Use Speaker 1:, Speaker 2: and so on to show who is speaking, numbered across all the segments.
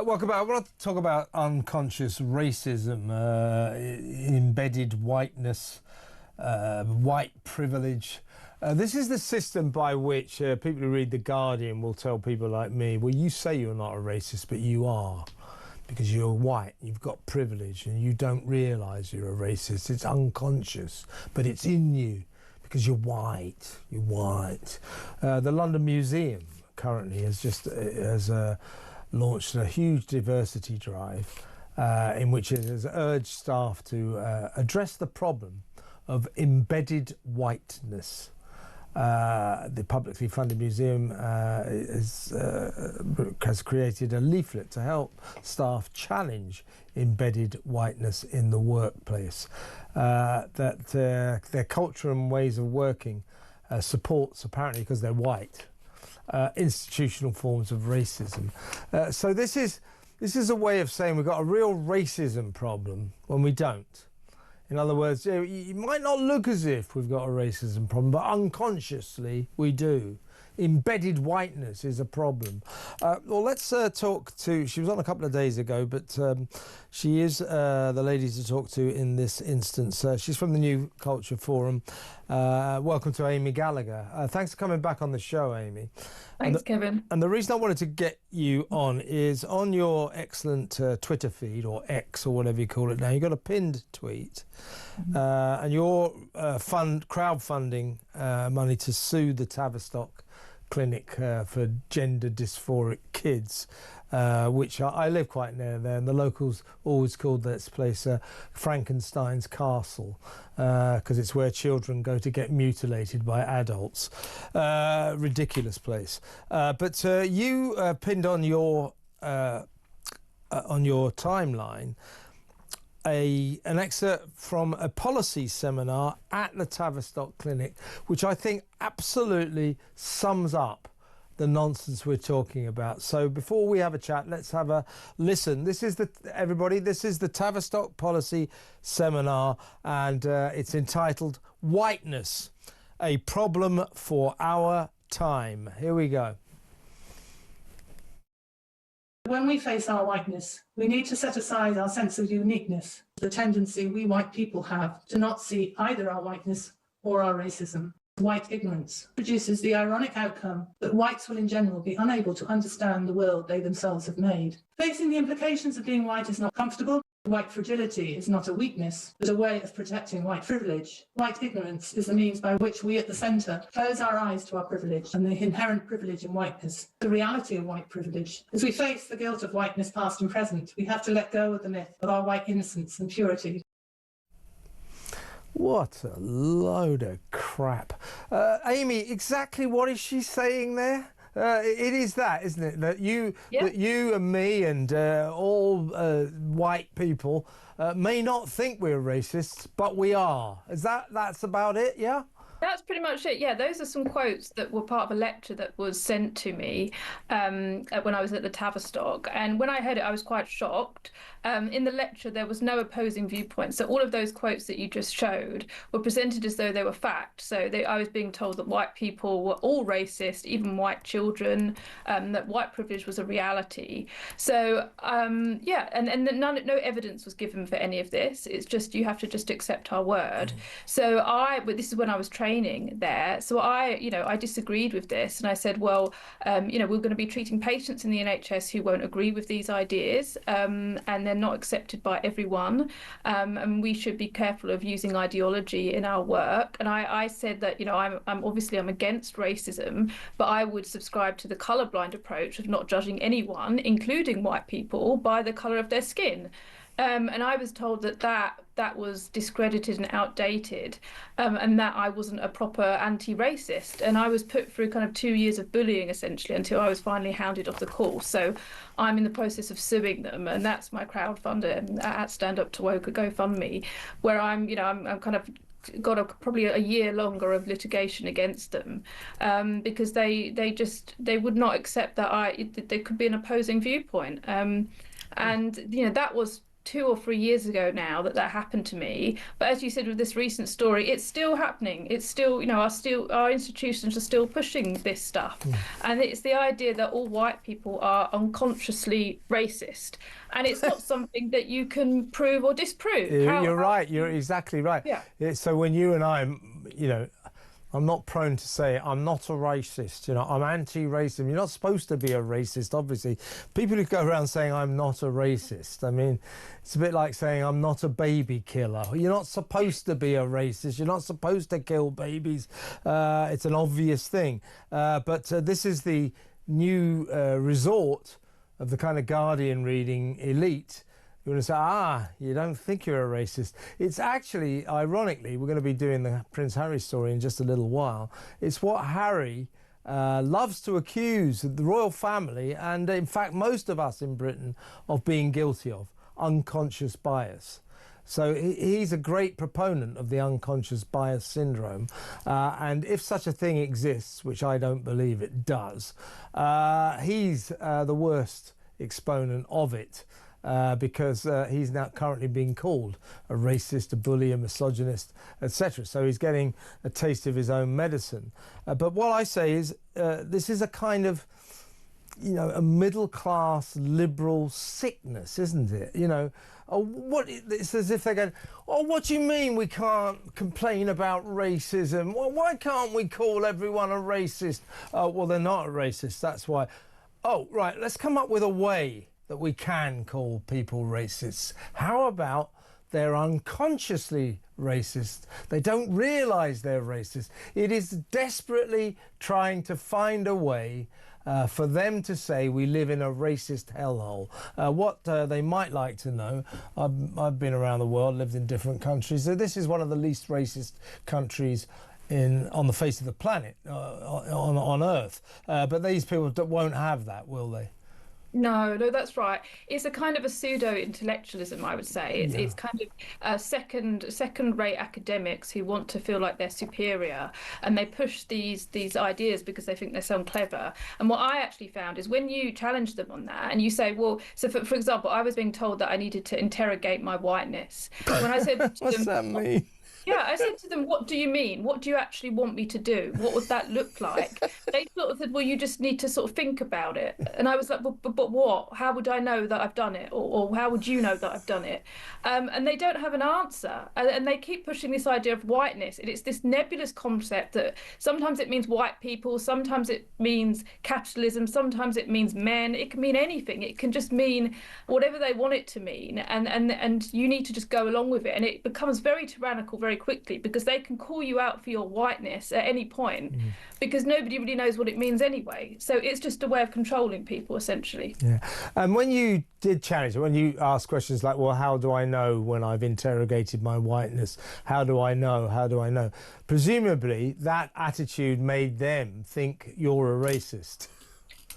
Speaker 1: Welcome back. I want to talk about unconscious racism, embedded whiteness, white privilege. This is the system by which people who read The Guardian will tell people like me, well, you say you're not a racist, but you are, because you're white, you've got privilege, and you don't realise you're a racist. It's unconscious, but it's in you, because you're white. You're white. The London Museum currently has launched a huge diversity drive in which it has urged staff to address the problem of embedded whiteness. The publicly funded museum has created a leaflet to help staff challenge embedded whiteness in the workplace. That their culture and ways of working supports, apparently because they're white, institutional forms of racism. So this is a way of saying we've got a real racism problem when we don't. In other words, it might not look as if we've got a racism problem, but unconsciously we do. Embedded whiteness is a problem. Well, let's talk to... She was on a couple of days ago, but she is the lady to talk to in this instance. She's from the New Culture Forum. Welcome to Amy Gallagher. Thanks for coming back on the show, Amy.
Speaker 2: Thanks, Kevin.
Speaker 1: And the reason I wanted to get you on is on your excellent Twitter feed, or X, or whatever you call it now, you've got a pinned tweet, and you're crowdfunding money to sue the Tavistock Clinic for gender dysphoric kids, which I live quite near there, and the locals always called this place Frankenstein's Castle, because it's where children go to get mutilated by adults. Ridiculous place. But you pinned on your timeline an excerpt from a policy seminar at the Tavistock Clinic, which I think absolutely sums up the nonsense we're talking about. So before we have a chat, let's have a listen. This is the Tavistock Policy Seminar, and it's entitled Whiteness, a Problem for Our Time. Here we go.
Speaker 3: When we face our whiteness, we need to set aside our sense of uniqueness, the tendency we white people have to not see either our whiteness or our racism. White ignorance produces the ironic outcome that whites will in general be unable to understand the world they themselves have made. Facing the implications of being white is not comfortable. White fragility is not a weakness, but a way of protecting white privilege. White ignorance is the means by which we at the centre close our eyes to our privilege and the inherent privilege in whiteness, the reality of white privilege. As we face the guilt of whiteness past and present, we have to let go of the myth of our white innocence and purity.
Speaker 1: What a load of crap. Amy, exactly what is she saying there? It is that, isn't it? That you and me and all white people may not think we're racists, but we are. That's about it, yeah?
Speaker 2: That's pretty much it. Yeah, those are some quotes that were part of a lecture that was sent to me when I was at the Tavistock. And when I heard it, I was quite shocked. In the lecture, there was no opposing viewpoint. So all of those quotes that you just showed were presented as though they were fact. So I was being told that white people were all racist, even white children, that white privilege was a reality. So, yeah, and no evidence was given for any of this. It's just you have to just accept our word. So but this is when I was training there. So I disagreed with this, and I said, well, we're going to be treating patients in the NHS who won't agree with these ideas, and they're not accepted by everyone, and we should be careful of using ideology in our work. And I said that I'm obviously against racism, but I would subscribe to the colourblind approach of not judging anyone, including white people, by the colour of their skin. And I was told that was discredited and outdated, and that I wasn't a proper anti-racist. And I was put through kind of 2 years of bullying, essentially, until I was finally hounded off the course. So I'm in the process of suing them, and that's my crowdfunder at Stand Up to Woke, GoFundMe, where I'm kind of got probably a year longer of litigation against them, because they would not accept that there could be an opposing viewpoint. And that was 2 or 3 years ago now that happened to me. But as you said with this recent story, it's still happening. It's still, our institutions are still pushing this stuff. And it's the idea that all white people are unconsciously racist. And it's not something that you can prove or disprove.
Speaker 1: You're right. You're exactly right.
Speaker 2: Yeah.
Speaker 1: So when you and I, I'm not prone to say I'm not a racist. I'm anti-racism. You're not supposed to be a racist, obviously. People who go around saying I'm not a racist, I mean, it's a bit like saying I'm not a baby killer. You're not supposed to be a racist. You're not supposed to kill babies. It's an obvious thing. But this is the new resort of the kind of Guardian reading elite. You want to say, you don't think you're a racist. It's actually, ironically, we're going to be doing the Prince Harry story in just a little while. It's what Harry loves to accuse the royal family, and in fact most of us in Britain, of being guilty of, unconscious bias. So he's a great proponent of the unconscious bias syndrome. And if such a thing exists, which I don't believe it does, he's the worst exponent of it. Because he's now currently being called a racist, a bully, a misogynist, etc. So he's getting a taste of his own medicine. But what I say is this is a kind of, a middle-class liberal sickness, isn't it? It's as if they're going, what do you mean we can't complain about racism? Well, why can't we call everyone a racist? Well, they're not a racist, that's why. Oh, right, let's come up with a way that we can call people racists. How about they're unconsciously racist? They don't realise they're racist. It is desperately trying to find a way for them to say we live in a racist hellhole. What they might like to know, I've been around the world, lived in different countries. So this is one of the least racist countries on the face of the planet, on Earth. But these people won't have that, will they?
Speaker 2: No, that's right. It's a kind of a pseudo-intellectualism, I would say. It's kind of second-rate academics who want to feel like they're superior, and they push these ideas because they think they sound clever. And what I actually found is when you challenge them on that, and you say, well, so for example, I was being told that I needed to interrogate my whiteness. When I said to
Speaker 1: What's that mean?
Speaker 2: Yeah, I said to them, what do you mean? What do you actually want me to do? What would that look like? They sort of said, well, you just need to sort of think about it. And I was like, but what? How would I know that I've done it? Or how would you know that I've done it? And they don't have an answer. And they keep pushing this idea of whiteness. And it's this nebulous concept that sometimes it means white people, sometimes it means capitalism, sometimes it means men. It can mean anything. It can just mean whatever they want it to mean. And you need to just go along with it. And it becomes very tyrannical very quickly because they can call you out for your whiteness at any point because nobody really knows what it means anyway. So it's just a way of controlling people, essentially.
Speaker 1: Yeah. And when you did challenge, when you asked questions like, well, how do I know when I've interrogated my whiteness? How do I know? How do I know? Presumably that attitude made them think you're a racist.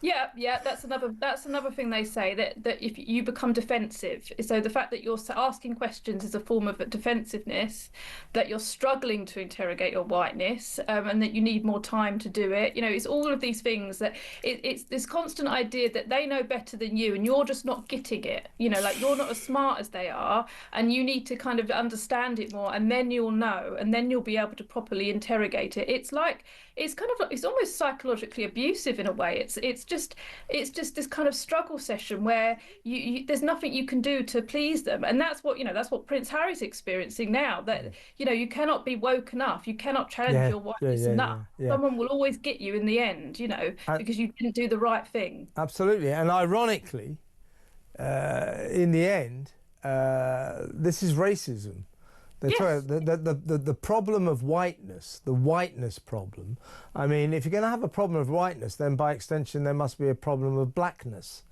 Speaker 2: Yeah, that's another thing they say, that if you become defensive, so the fact that you're asking questions is a form of defensiveness, that you're struggling to interrogate your whiteness, and that you need more time to do it. It's all of these things that it's this constant idea that they know better than you and you're just not getting it. Like you're not as smart as they are, and you need to kind of understand it more, and then you'll know, and then you'll be able to properly interrogate it. It's almost psychologically abusive in a way. It's just this kind of struggle session where there's nothing you can do to please them, and that's what Prince Harry's experiencing now. That you cannot be woke enough, you cannot challenge your whiteness enough. Someone will always get you in the end, because you didn't do the right thing.
Speaker 1: Absolutely, and ironically, in the end, this is racism.
Speaker 2: Yes.
Speaker 1: The problem of whiteness, the whiteness problem. I mean, if you're going to have a problem of whiteness, then by extension there must be a problem of blackness.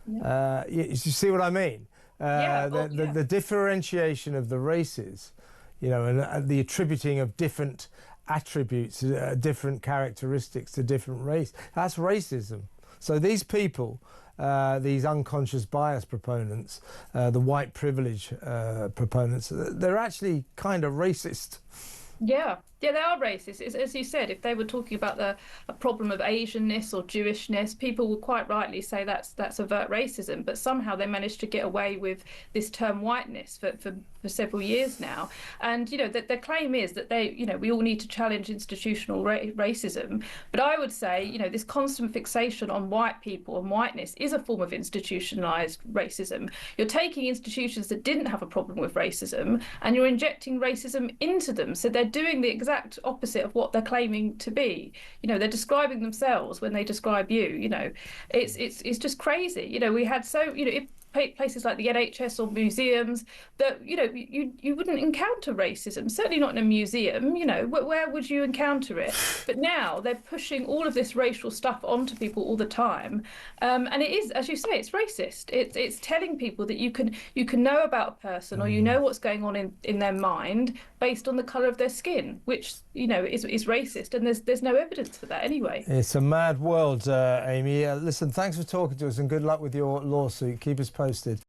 Speaker 1: Yeah. You see what I mean? The differentiation of the races, and the attributing of different attributes, different characteristics to different race. That's racism. So these people, these unconscious bias proponents, the white privilege proponents, they're actually kind of racist.
Speaker 2: Yeah, Yeah, they are racist. As you said, if they were talking about a problem of Asianness or Jewishness, people would quite rightly say that's overt racism. But somehow they managed to get away with this term whiteness for several years now. And their claim is that we all need to challenge institutional racism. But I would say this constant fixation on white people and whiteness is a form of institutionalized racism. You're taking institutions that didn't have a problem with racism and you're injecting racism into them. So they're doing the exact opposite of what they're claiming to be. They're describing themselves when they describe you. It's just crazy. We had if places like the NHS or museums that you wouldn't encounter racism, certainly not in a museum. Where would you encounter it? But now they're pushing all of this racial stuff onto people all the time, and it is, as you say, it's racist. It's telling people that you can know about a person or what's going on in their mind based on the colour of their skin, which is racist, and there's no evidence for that anyway.
Speaker 1: It's a mad world, Amy. Listen, thanks for talking to us and good luck with your lawsuit. Keep us posted.